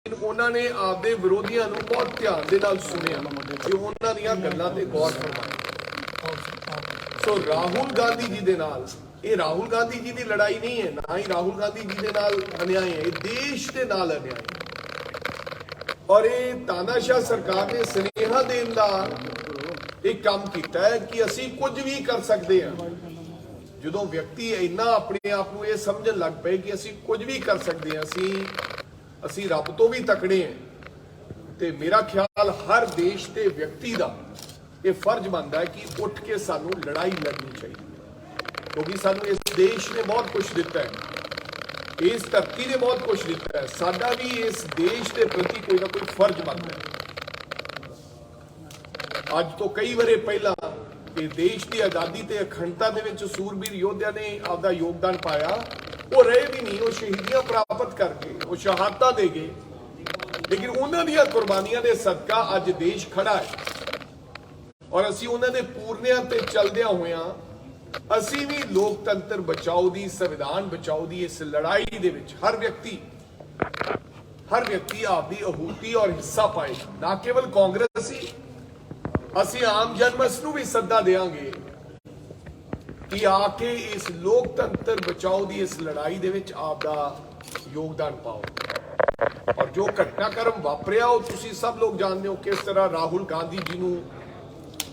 उन्होंने आपदे विरोधियों को बहुत ध्यान के नाल सुनिया कि उन्हां दीयां गल्लां ते गौर फरमाया। सो राहुल गांधी जी दे नाल ये राहुल गांधी जी की लड़ाई नहीं है, ना ही राहुल गांधी जी के नाल अन्याय है, ये देश के नाल अन्याय है। और ये तानाशाह सरकार ने स्नेहा देन दा एक काम किया है कि असी कुछ भी कर सकते हैं। जो व्यक्ति इन्ना अपने आप को ये समझन लग पे कि असी कुछ भी कर सकते हैं, असी रब तो भी तकड़े हैं। तो मेरा ख्याल हर देश के व्यक्ति का ये फर्ज बनता है कि उठ के सानू लड़ाई लड़नी चाहिए, क्योंकि सानू इस देश ने बहुत कुछ दिता है, इस धरती ने बहुत कुछ दिता है। साडा भी इस देश के प्रति कोई ना कोई फर्ज बनता है। अज तो कई वरे पहला देश की आज़ादी ते अखंडता दे विच सूरबीर योद्धा ने आपका योगदान पाया, वो रहे भी नहीं, वो शहीदियां प्राप्त करके वो शहादत दे गए, लेकिन उन्होंने कुर्बानियां दे सदका अज देश खड़ा है। और असी उन्होंने पूर्णिया ते चलदिया होया असी भी लोकतंत्र बचाओ दी, संविधान बचाओ दी इस लड़ाई दे विच हर व्यक्ति आपकी आहूति और हिस्सा पाए, ना केवल कांग्रेस ही। असी आम जनमस नूं भी सद्दा देंगे कि आके इस लोकतंत्र बचाओ दी इस लड़ाई दे विच आपदा योगदान पाओ। और जो घटनाक्रम वापरिया वो तुसी सब लोग जानते हो, किस तरह राहुल गांधी जी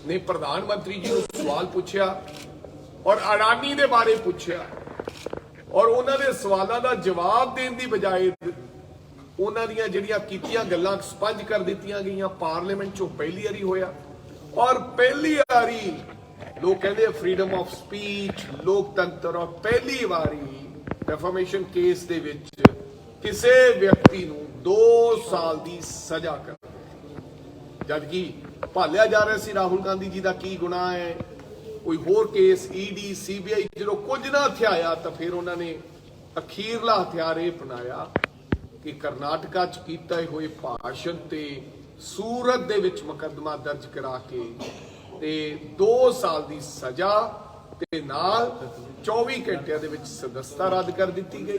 ने प्रधानमंत्री जी को सवाल पूछा और अडानी दे बारे पूछा, और उन्होंने सवालों का जवाब देने की बजाय उन्होंने जिहड़ियां कीतियां गल्लां स्पंज कर दित्तियां गईयां। पार्लीमेंट चों पहली बारी होया और पहली बारी लोग कहते फ्रीडम ऑफ स्पीच, लोकतंत्र, और पहली बारी डेफामेशन केस दे विच किसी व्यक्ति नूं 2 साल की सजा कर, जबकि भालिया जा रहा सी राहुल गांधी जी का की गुनाह है, कोई होर केस ईडी सीबीआई जो कुछ ना हथियाया, तो फिर उन्होंने अखीरला हथियार यह अपनाया कि करनाटका च कीते हुए भाषण ते सूरत दे विच मुकदमा दर्ज करा के ते 2 साल की सजा ते नाल 24 घंटिया दे विच सदस्यता रद्द कर दी गई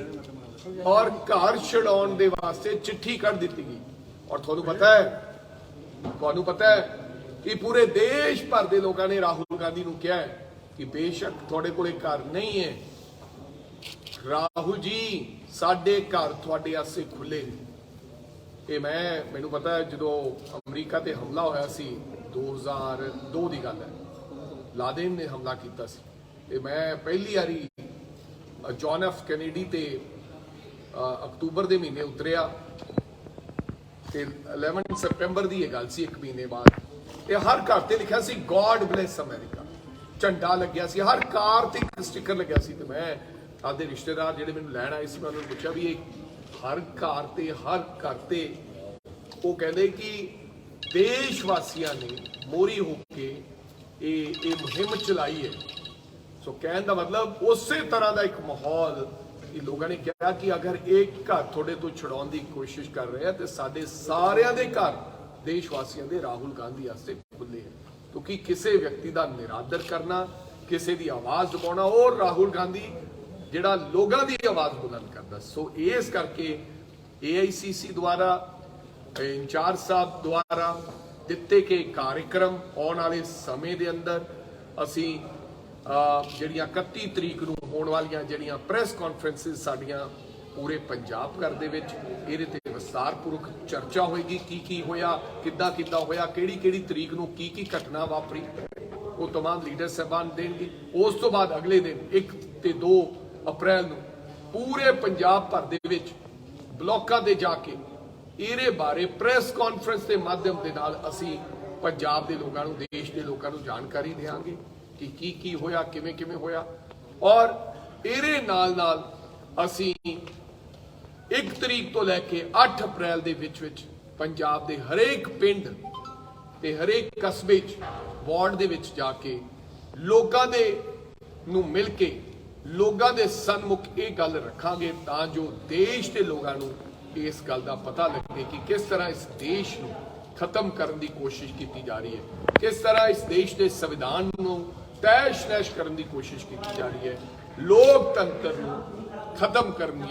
और घर छड़ाउण दे वास्ते चिट्ठी कढ़ दी गई। और तुहानूं पता है कि पूरे देश भर के लोगों ने राहुल गांधी को कहा है कि बेशक थोड़े कोले घर नहीं है, राहुल जी साडे घर तुहाडे आसे खुले। ये मैनू पता है जो अमरीका ते हमला होया सी 2002 की गल है, लादेन ने हमला किया सी, ते मैं पहली बारी जॉन एफ कैनेडी ते अक्तूबर के महीने उतरिया, ते 11 सितंबर की गल सी, एक महीने बाद। ये हर घर ते लिखा सी गॉड ब्लेस अमेरिका, झंडा लग्या सी, हर कार ते एक स्टिकर लग्या सी। ते मैं आपके रिश्तेदार जिहड़े मैनूं लैण आए सी, मैं उन्होंने पूछा भी हर घर ते वो कहते कि देशवासियों ने मोरी होके ये मुहिम चलाई है। सो कहने का मतलब उस तरह का एक माहौल कि लोगों ने कहा कि अगर एक घर थोड़े तो छुड़ाने की कोशिश कर रहे हैं तो साडे सारियां दे घर देशवासियों के राहुल गांधी वास्ते खुले हैं, क्योंकि किसी व्यक्ति का निरादर करना, किसी की आवाज़ दबाना, और राहुल गांधी जिहड़ा लोगों की आवाज़ बुलंद करता। सो इस करके AICC द्वारा इंचार्ज साहब द्वारा दिते गए कार्यक्रम आने वाले समय के अंदर असी जिहड़ियां 31 तरीक नूं होने वालियां जिहड़ियां प्रेस कॉन्फ्रेंसिस साडियां पूरे पंजाब घर दे विच इहदे ते विस्तारपूर्वक चर्चा होएगी, की होया, किद्दां होया, किहड़ी तरीक नूं की घटना वापरी, वो तमाम लीडर साहबान देंगे। उस तो बाद अगले दिन 1 ते 2 अप्रैल नूं पूरे पंजाब भर दे विच ब्लॉकां दे जाके ਇਹਦੇ बारे प्रेस कॉन्फ्रेंस के माध्यम के नाल असी पंजाब के लोगों को, देश के लोगों को जानकारी देंगे कि की होया, किवें होया। और ਇਹਦੇ नाल असी 1 तरीक तो लैके 8 अप्रैल के विच पंजाब के हरेक पिंड ते हरेक कस्बे वार्ड के विच जाके लोगों दे नूं मिल के लोगों के सन्मुख ये गल रखांगे तां जो देश के लोगों को इस गल का पता लगे कि किस तरह इस देश को खत्म करने की कोशिश की जा रही है, किस तरह इस देश के संविधान को तैश नैश करने की कोशिश की जा रही है, लोकतंत्र को खत्म करने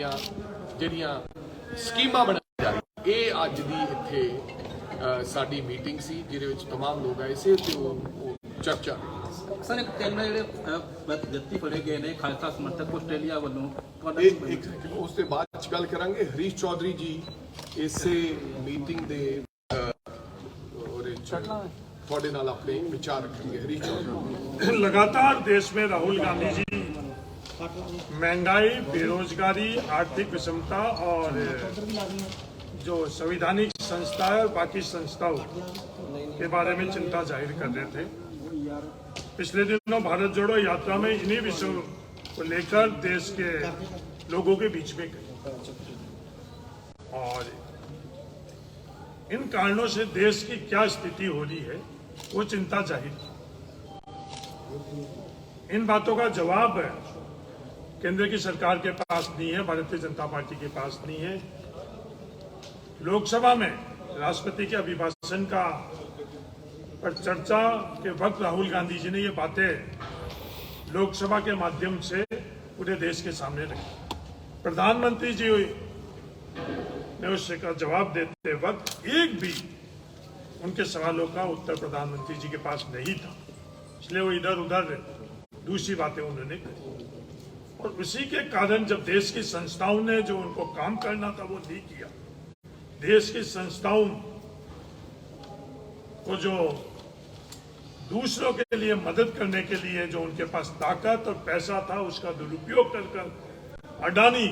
जिहड़ियां स्कीमां बनाई जा रही। ਇਹ ਅੱਜ ਦੀ ਇੱਥੇ ਸਾਡੀ ਮੀਟਿੰਗ ਸੀ ਜਿਹਦੇ ਵਿੱਚ तमाम ਲੋਕ ਆਏ ਸੀ ਤੇ ਉਹ ਚਰਚਾ ਸਰ ਇੱਕ ਤਿੰਨ ਜਿਹੜੇ ਵਿਅਕਤੀ ਫੜੇ ਗਏ ਨੇ ਖਾਲਸਾ ਸਮਰਥਕ ਆਸਟ੍ਰੇਲੀਆ ਵੱਲੋਂ ਇੱਕ ਉਸ ਤੋਂ ਬਾਅਦ ਚ ਗੱਲ ਕਰਾਂਗੇ। ਹਰੀਸ਼ ਚੌਧਰੀ ਜੀ ਇਸੇ ਮੀਟਿੰਗ ਦੇ थोड़े नाल अपने विचार रखेंगे। हरीश चौधरी। लगातार देश में राहुल गांधी जी महंगाई, बेरोजगारी, आर्थिक विषमता और जो संवैधानिक संस्था है और बाकी संस्थाओं के बारे में चिंता जाहिर कर रहे थे। पिछले दिनों भारत जोड़ो यात्रा में इन्हीं विषयों को लेकर देश के लोगों के बीच में गए और इन कारणों से देश की क्या स्थिति हो रही है वो चिंता जाहिर की। इन बातों का जवाब केंद्र की सरकार के पास नहीं है, भारतीय जनता पार्टी के पास नहीं है। लोकसभा में राष्ट्रपति के अभिभाषण का पर चर्चा के वक्त राहुल गांधी जी ने ये बातें लोकसभा के माध्यम से पूरे देश के सामने रखी। प्रधानमंत्री जी ने उसका जवाब देते वक्त एक भी उनके सवालों का उत्तर प्रधानमंत्री जी के पास नहीं था, इसलिए वो इधर उधर दूसरी बातें उन्होंने करी और उसी के कारण जब देश की संस्थाओं ने जो उनको काम करना था वो नहीं किया, देश की संस्थाओं को जो दूसरों के लिए मदद करने के लिए जो उनके पास ताकत और पैसा था उसका दुरुपयोग कर अडानी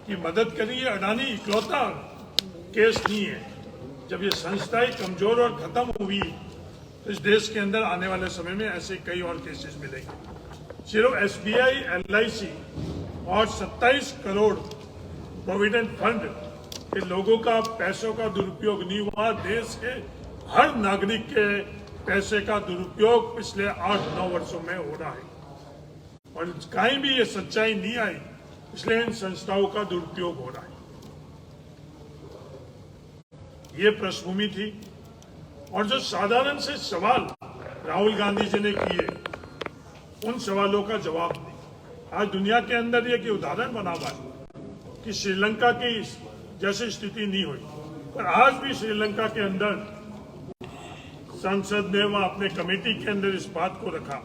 की मदद करी। अडानी इकलौता केस नहीं है। जब ये संस्थाएं कमजोर और खत्म हुई तो इस देश के अंदर आने वाले समय में ऐसे कई और केसेस मिलेंगे। सिर्फ एसबीआई, एलआईसी और 27 करोड़ प्रोविडेंट फंड के लोगों का पैसों का दुरुपयोग नहीं हुआ, देश के हर नागरिक के पैसे का दुरुपयोग पिछले 8-9 वर्षों में हो रहा है और कहीं भी ये सच्चाई नहीं आई, इसलिए इन संस्थाओं का दुरुपयोग हो रहा है। ये पृष्ठभूमि थी और जो साधारण से सवाल राहुल गांधी जी ने किए उन सवालों का जवाब नहीं। आज दुनिया के अंदर ये उदाहरण बना हुआ है कि श्रीलंका की जैसी स्थिति नहीं हुई, पर आज भी श्रीलंका के अंदर संसद ने वह अपने कमेटी के अंदर इस बात को रखा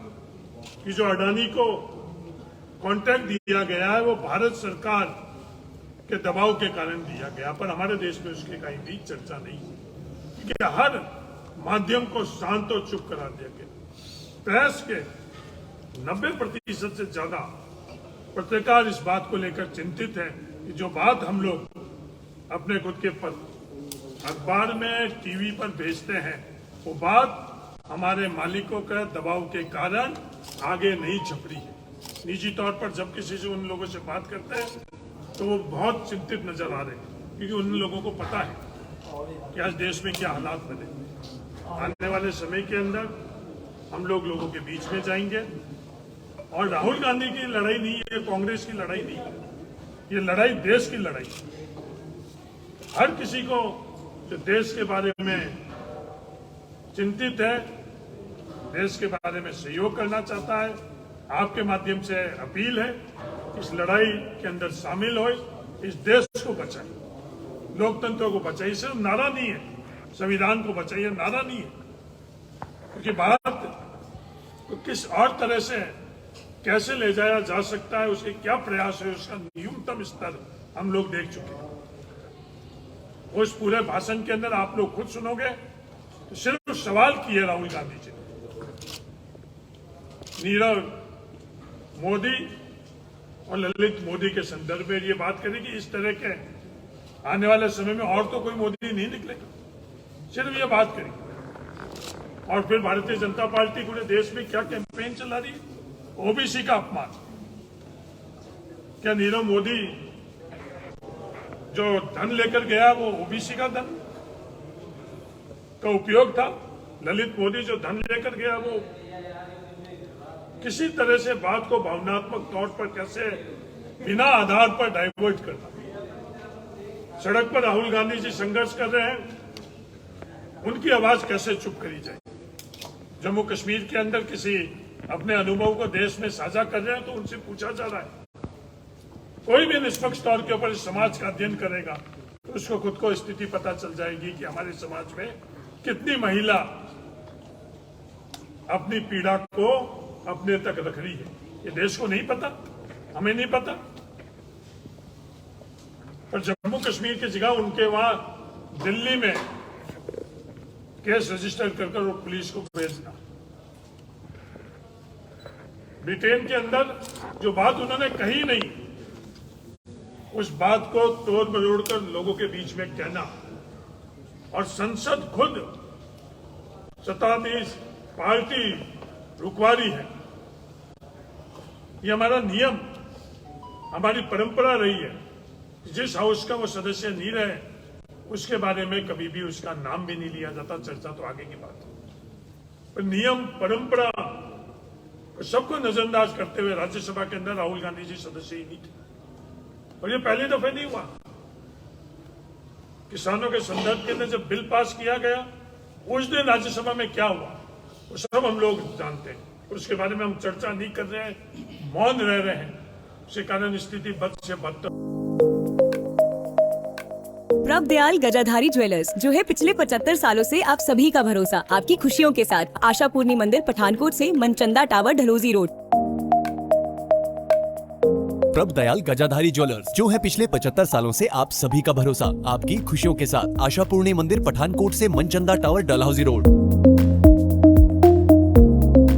कि जो अडानी को कॉन्ट्रैक्ट दिया गया है वो भारत सरकार के दबाव के कारण दिया गया, पर हमारे देश में उसकी कहीं भी चर्चा नहीं, क्योंकि हर माध्यम को शांत और चुप करा दिया गया। प्रेस के 90% से ज्यादा पत्रकार इस बात को लेकर चिंतित हैं कि जो बात हम लोग अपने खुद के अखबार में, टीवी पर भेजते हैं, वो बात हमारे मालिकों के दबाव के कारण आगे नहीं छप रही है। निजी तौर पर जब किसी से उन लोगों से बात करते हैं तो वो बहुत चिंतित नजर आ रहे हैं, क्योंकि उन लोगों को पता है कि आज देश में क्या हालात बने। आने वाले समय के अंदर हम लोगों के बीच में जाएंगे और राहुल गांधी की लड़ाई नहीं है, कांग्रेस की लड़ाई नहीं है, ये लड़ाई देश की लड़ाई है। हर किसी को जो देश के बारे में चिंतित है, देश के बारे में सहयोग करना चाहता है, आपके माध्यम से अपील है इस लड़ाई के अंदर शामिल हो, इस देश को बचाए, लोकतंत्र को बचाइए। सिर्फ नारा नहीं है, संविधान को बचाइए नारा नहीं है, क्योंकि भारत को किस और तरह से कैसे ले जाया जा सकता है, उसके क्या प्रयास है, उसका न्यूनतम स्तर हम लोग देख चुके हैं। उस पूरे भाषण के अंदर आप लोग खुद सुनोगे तो सिर्फ सवाल किए राहुल गांधी जी ने नीरव मोदी और ललित मोदी के संदर्भ में ये बात करी कि इस तरह के आने वाले समय में और तो कोई मोदी नहीं निकलेगा, सिर्फ ये बात करी। और फिर भारतीय जनता पार्टी पूरे देश में क्या कैंपेन चला रही है, ओबीसी का अपमान। क्या नीरव मोदी जो धन लेकर गया वो ओबीसी का धन का उपयोग था? ललित मोदी जो धन लेकर गया वो किसी तरह से बात को भावनात्मक तौर पर कैसे बिना आधार पर डाइवर्ट करना। सड़क पर राहुल गांधी जी संघर्ष कर रहे हैं, उनकी आवाज कैसे चुप करी जाए। जम्मू कश्मीर के अंदर किसी अपने अनुभव को देश में साझा कर रहे हैं तो उनसे पूछा जा रहा है। कोई भी निष्पक्ष तौर के ऊपर इस समाज का अध्ययन करेगा तो उसको खुद को स्थिति पता चल जाएगी कि हमारे समाज में कितनी महिला अपनी पीड़ा को अपने तक रख रही है। ये देश को नहीं पता, हमें नहीं पता, पर जम्मू कश्मीर की जगह उनके वहां दिल्ली में केस रजिस्टर कर कर पुलिस को भेजना। ब्रिटेन के अंदर जो बात उन्होंने कही नहीं, उस बात को तोड़ मरोड़ कर लोगों के बीच में कहना, और संसद खुद सत्ताधीश पार्टी रुकवारी है। ये हमारा नियम, हमारी परंपरा रही है। जिस हाउस का वो सदस्य नहीं रहे उसके बारे में कभी भी उसका नाम भी नहीं लिया जाता। चर्चा तो आगे की बात है, पर नियम परंपरा सबको नजरअंदाज करते हुए राज्यसभा के अंदर राहुल गांधी जी सदस्य ही नहीं थे। और ये पहली दफे नहीं हुआ। किसानों के संदर्भ के अंदर जब बिल पास किया गया, उस दिन राज्यसभा में क्या हुआ वो सब हम लोग जानते हैं। उसके बारे में हम चर्चा नहीं कर रहे हैं, मौन रह रहे हैं। उसके कारण स्थिति बद से बदतर। प्रभ दयाल गजाधारी ज्वेलर्स, जो है पिछले 75 सालों से आप सभी का भरोसा, आपकी खुशियों के साथ। आशा पूर्णी मंदिर, पठानकोट से मनचंदा टावर, ढलोजी रोड। प्रभ दयाल गजाधारी ज्वेलर्स, जो है पिछले 75 सालों से आप सभी का भरोसा, आपकी खुशियों के साथ। आशा पूर्णी मंदिर, पठानकोट से मनचंदा टावर, डलहौजी रोड।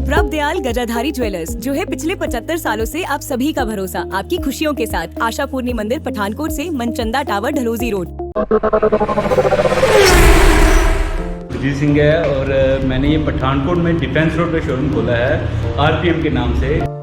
प्रभ दयाल गजाधारी ज्वेलर्स, जो है पिछले 75 सालों से आप सभी का भरोसा, आपकी खुशियों के साथ। आशा पूर्णी मंदिर, पठानकोट से मनचंदा टावर, ढलोजी रोड। अजीत सिंह है और मैंने ये पठानकोट में डिफेंस रोड पे शोरूम खोला है आरपीएम के नाम से।